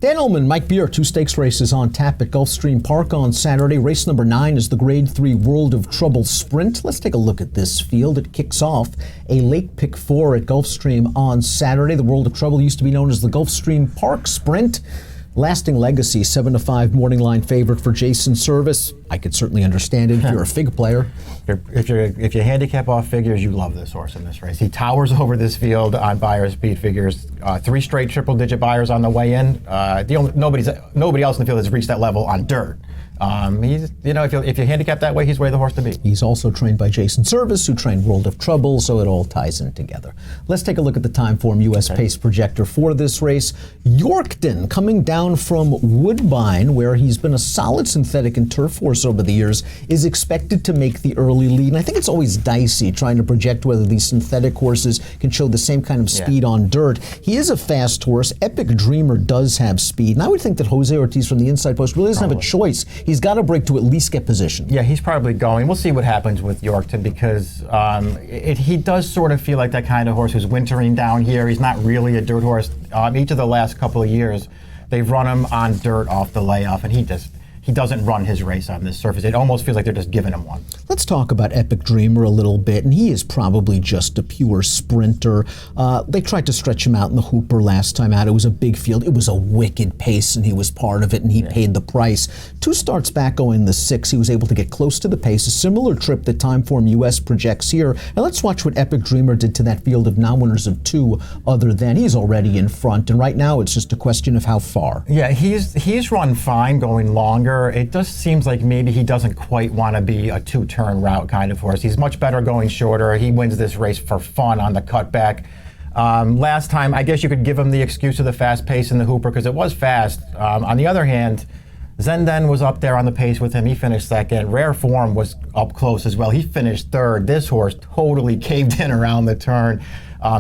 Dan Illman, Mike Beer, 2 stakes races on tap at Gulfstream Park on Saturday. Race number 9 is the Grade 3 World of Trouble Sprint. Let's take a look at this field. It kicks off a late pick 4 at Gulfstream on Saturday. The World of Trouble used to be known as the Gulfstream Park Sprint. Lasting Legacy, 7-5 morning line favorite for Jason Service. I could certainly understand it if you're a fig player. If you handicap off figures, you love this horse in this race. He towers over this field on buyer speed figures. 3 straight triple-digit buyers on the way in. Nobody else in the field has reached that level on dirt. If you handicap that way, he's way the horse to beat. He's also trained by Jason Service, who trained World of Trouble, so it all ties in together. Let's take a look at the Timeform U.S. Pace projector for this race. Yorkton, coming down from Woodbine, where he's been a solid synthetic and turf horse over the years, is expected to make the early lead. And I think it's always dicey trying to project whether these synthetic horses can show the same kind of speed on dirt. He is a fast horse. Epic Dreamer does have speed. And I would think that Jose Ortiz from the inside post really doesn't have a choice. He's got to break to at least get position. Yeah, he's probably going. We'll see what happens with Yorkton because he does sort of feel like that kind of horse who's wintering down here. He's not really a dirt horse. Each of the last couple of years, they've run him on dirt off the layoff, and he doesn't run his race on this surface. It almost feels like they're just giving him one. Let's talk about Epic Dreamer a little bit, and he is probably just a pure sprinter. They tried to stretch him out in the Hooper last time out. It was a big field. It was a wicked pace, and he was part of it, and he paid the price. 2 starts back going the 6, he was able to get close to the pace, a similar trip that Timeform US projects here. Now let's watch what Epic Dreamer did to that field of non-winners of 2 other than he's already in front, and right now it's just a question of how far. Yeah, he's run fine going longer. It just seems like maybe he doesn't quite want to be a 2-turn route kind of horse. He's much better going shorter. He wins this race for fun on the cutback. Last time, I guess you could give him the excuse of the fast pace in the Hooper because it was fast. On the other hand, Zenden was up there on the pace with him. He finished second. Rare Form was up close as well. He finished third. This horse totally caved in around the turn.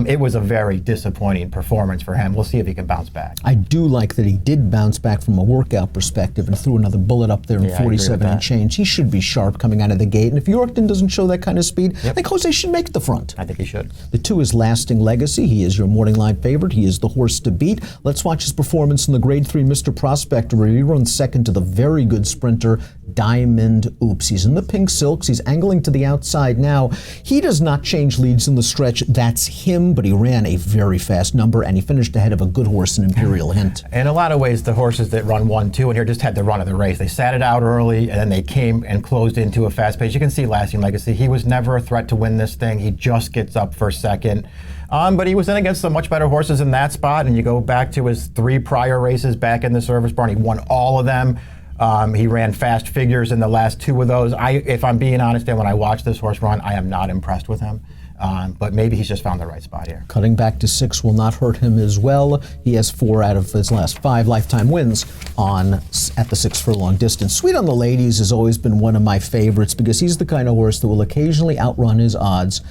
It was a very disappointing performance for him. We'll see if he can bounce back. I do like that he did bounce back from a workout perspective and threw another bullet up there in 47 and change. He should be sharp coming out of the gate. And if Yorkton doesn't show that kind of speed, I think Jose should make the front. I think he should. The 2 is Lasting Legacy. He is your morning line favorite. He is the horse to beat. Let's watch his performance in the Grade 3 Mr. Prospector, where he runs second to the very good sprinter Diamond Oops. He's in the pink silks. He's angling to the outside now. He does not change leads in the stretch. That's him, but he ran a very fast number, and he finished ahead of a good horse in Imperial Hint. In a lot of ways, the horses that run 1-2 and here just had the run of the race. They sat it out early, and then they came and closed into a fast pace. You can see Lasting Legacy. He was never a threat to win this thing. He just gets up for second. But he was in against some much better horses in that spot, and you go back to his 3 prior races back in the Service Barn. He won all of them. He ran fast figures in the last 2 of those. If I'm being honest, and when I watch this horse run, I am not impressed with him. But maybe he's just found the right spot here. Cutting back to 6 will not hurt him as well. He has 4 out of his last 5 lifetime wins at the 6 furlong distance. Sweet on the Ladies has always been one of my favorites because he's the kind of horse that will occasionally outrun his odds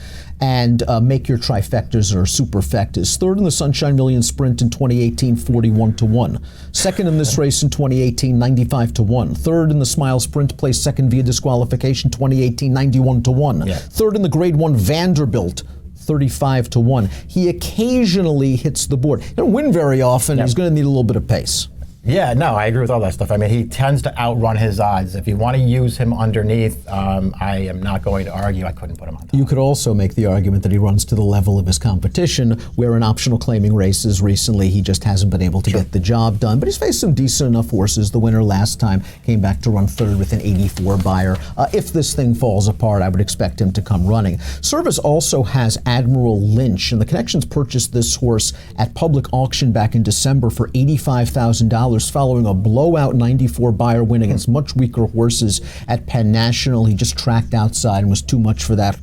and make your trifectas or superfectas. 3rd in the Sunshine Million Sprint in 2018, 41-1. 2nd in this race in 2018, 95-1. 3rd in the Smile Sprint, placed 2nd via disqualification, 2018, 91-1. 3rd in the Grade 1 Vanderbilt, 35-1. He occasionally hits the board. He doesn't win very often. He's going to need a little bit of pace. Yeah, no, I agree with all that stuff. I mean, he tends to outrun his odds. If you want to use him underneath, I am not going to argue. I couldn't put him on top. You could also make the argument that he runs to the level of his competition, where in optional claiming races recently, he just hasn't been able to get the job done. But he's faced some decent enough horses. The winner last time came back to run 3rd with an 84 buyer. If this thing falls apart, I would expect him to come running. Service also has Admiral Lynch, and the Connections purchased this horse at public auction back in December for $85,000. Following a blowout 94 buyer win against much weaker horses at Penn National. He just tracked outside and was too much for that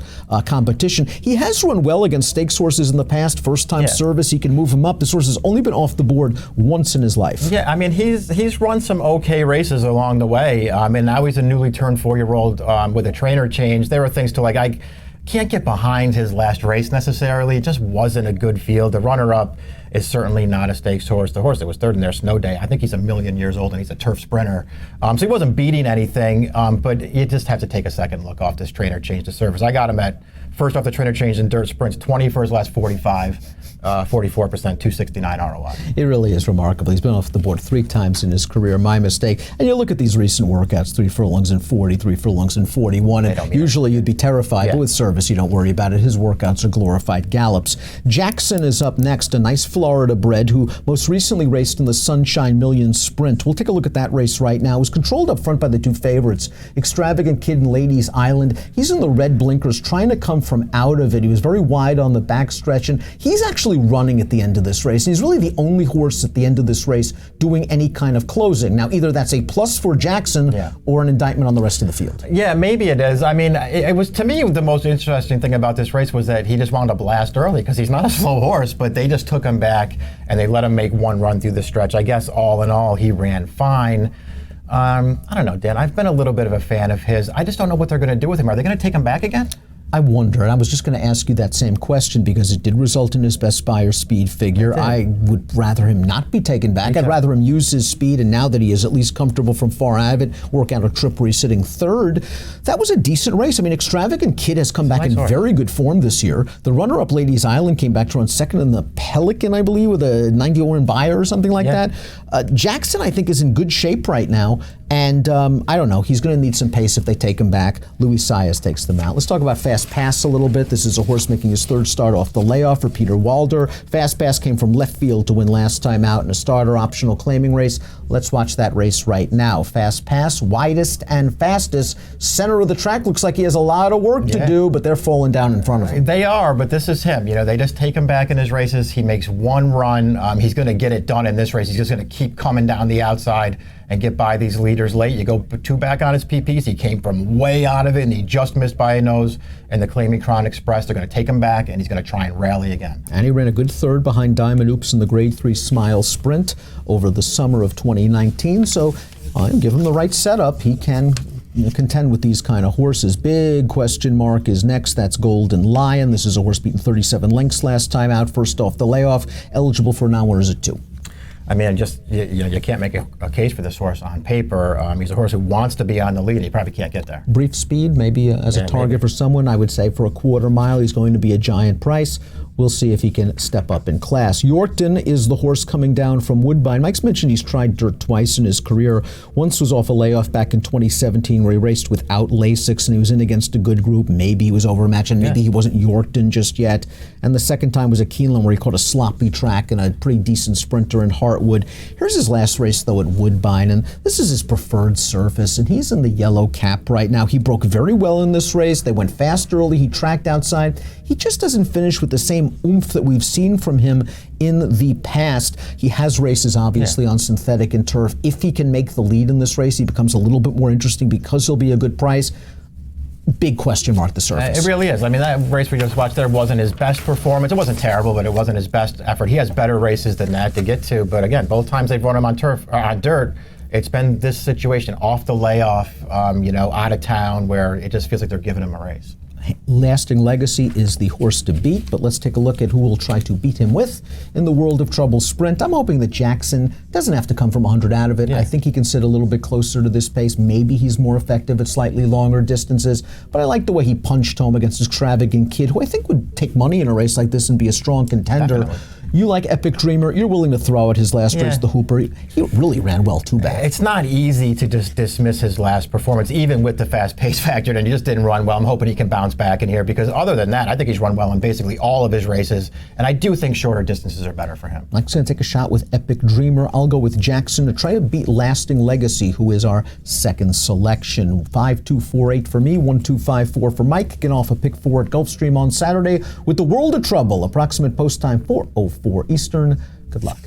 competition. He has run well against stakes horses in the past. First time Service, he can move him up. This horse has only been off the board once in his life. Yeah, I mean, he's run some okay races along the way. And now he's a newly turned 4-year-old with a trainer change. There are things to like, I can't get behind his last race necessarily. It just wasn't a good field. The runner-up is certainly not a stakes horse. The horse that was third in their Snow Day, I think he's 1,000,000 years old and he's a turf sprinter. So he wasn't beating anything, but you just have to take a second look off this trainer change to surface. I got him at first off the trainer change in dirt sprints, 20 for his last 45. 44%, 269 ROI. It really is remarkable. He's been off the board 3 times in his career. My mistake. And you look at these recent workouts: 3 furlongs in 40, 3 furlongs in 41. And usually you'd be terrified, but with service you don't worry about it. His workouts are glorified gallops. Jackson is up next, a nice Florida bred who most recently raced in the Sunshine Million Sprint. We'll take a look at that race right now. It was controlled up front by the 2 favorites, Extravagant Kid and Ladies Island. He's in the red blinkers, trying to come from out of it. He was very wide on the backstretch, and he's actually running at the end of this race. And he's really the only horse at the end of this race doing any kind of closing. Now, either that's a plus for Jackson or an indictment on the rest of the field. Yeah, maybe it is. I mean, it was, to me, the most interesting thing about this race was that he just wound up last early because he's not a slow horse, but they just took him back and they let him make one run through the stretch. I guess all in all, he ran fine. I don't know, Dan. I've been a little bit of a fan of his. I just don't know what they're going to do with him. Are they going to take him back again? I wonder, and I was just going to ask you that same question because it did result in his best Spire speed figure. I would rather him not be taken back. I'd rather him use his speed, and now that he is at least comfortable from far out of it, work out a trip where he's sitting third. That was a decent race. I mean, Extravagant Kid has come back in very good form this year. The runner-up Ladies Island came back to run second in the Pelican, I believe, with a 90-1 buyer or something like that. Jackson, I think, is in good shape right now. And I don't know, he's going to need some pace if they take him back. Luis Saez takes them out. Let's talk about Fast Pass a little bit. This is a horse making his 3rd start off the layoff for Peter Walder. Fast Pass came from left field to win last time out in a starter optional claiming race. Let's watch that race right now. Fast Pass, widest and fastest. Center of the track. Looks like he has a lot of work to do, but they're falling down in front of him. They are, but this is him. You know, they just take him back in his races. He makes one run. He's going to get it done in this race. He's just going to keep coming down the outside and get by these leaders late. You go 2 back on his PPs. He came from way out of it, and he just missed by a nose in the Claiming Crown Express. They're going to take him back, and he's going to try and rally again. And he ran a good 3rd behind Diamond Oops in the Grade 3 Smile Sprint over the summer of 2019. So give him the right setup. He can contend with these kind of horses. Big question mark is next. That's Golden Lion. This is a horse beaten 37 lengths last time out, first off the layoff, eligible for an hours at 2. I mean, just you can't make a case for this horse on paper. He's a horse who wants to be on the lead, and he probably can't get there. Brief speed, maybe as a target for someone. I would say for a quarter mile, he's going to be a giant price. We'll see if he can step up in class. Yorkton is the horse coming down from Woodbine. Mike's mentioned he's tried dirt twice in his career. Once was off a layoff back in 2017 where he raced without Lasix and he was in against a good group. Maybe he was overmatched and maybe he wasn't Yorkton just yet. And the second time was at Keeneland where he caught a sloppy track and a pretty decent sprinter in Hartwood. Here's his last race though at Woodbine, and this is his preferred surface, and he's in the yellow cap right now. He broke very well in this race. They went fast early. He tracked outside. He just doesn't finish with the same oomph that we've seen from him in the past. He has races obviously on synthetic and turf. If he can make the lead in this race, he becomes a little bit more interesting because he'll be a good price. Big question mark, the surface. It really is. I mean, that race we just watched there wasn't his best performance. It wasn't terrible, but it wasn't his best effort. He has better races than that to get to. But again, both times they've run him on turf, on dirt, it's been this situation off the layoff, out of town, where it just feels like they're giving him a race. Lasting Legacy is the horse to beat, but let's take a look at who will try to beat him with in the World of Trouble Sprint. I'm hoping that Jackson doesn't have to come from 100 out of it. I think he can sit a little bit closer to this pace. Maybe he's more effective at slightly longer distances, but I like the way he punched home against Extravagant Kid, who I think would take money in a race like this and be a strong contender. Definitely. You like Epic Dreamer. You're willing to throw out his last race, the Hooper. He really ran well, too bad. It's not easy to just dismiss his last performance, even with the fast pace factor, and he just didn't run well. I'm hoping he can bounce back in here, because other than that, I think he's run well in basically all of his races, and I do think shorter distances are better for him. Mike's going to take a shot with Epic Dreamer. I'll go with Jackson to try to beat Lasting Legacy, who is our second selection. 5-2-4-8 for me, 1-2-5-4 for Mike. Kicking off a pick 4 at Gulfstream on Saturday with the World of Trouble. Approximate post time 4:04 Eastern. Good luck.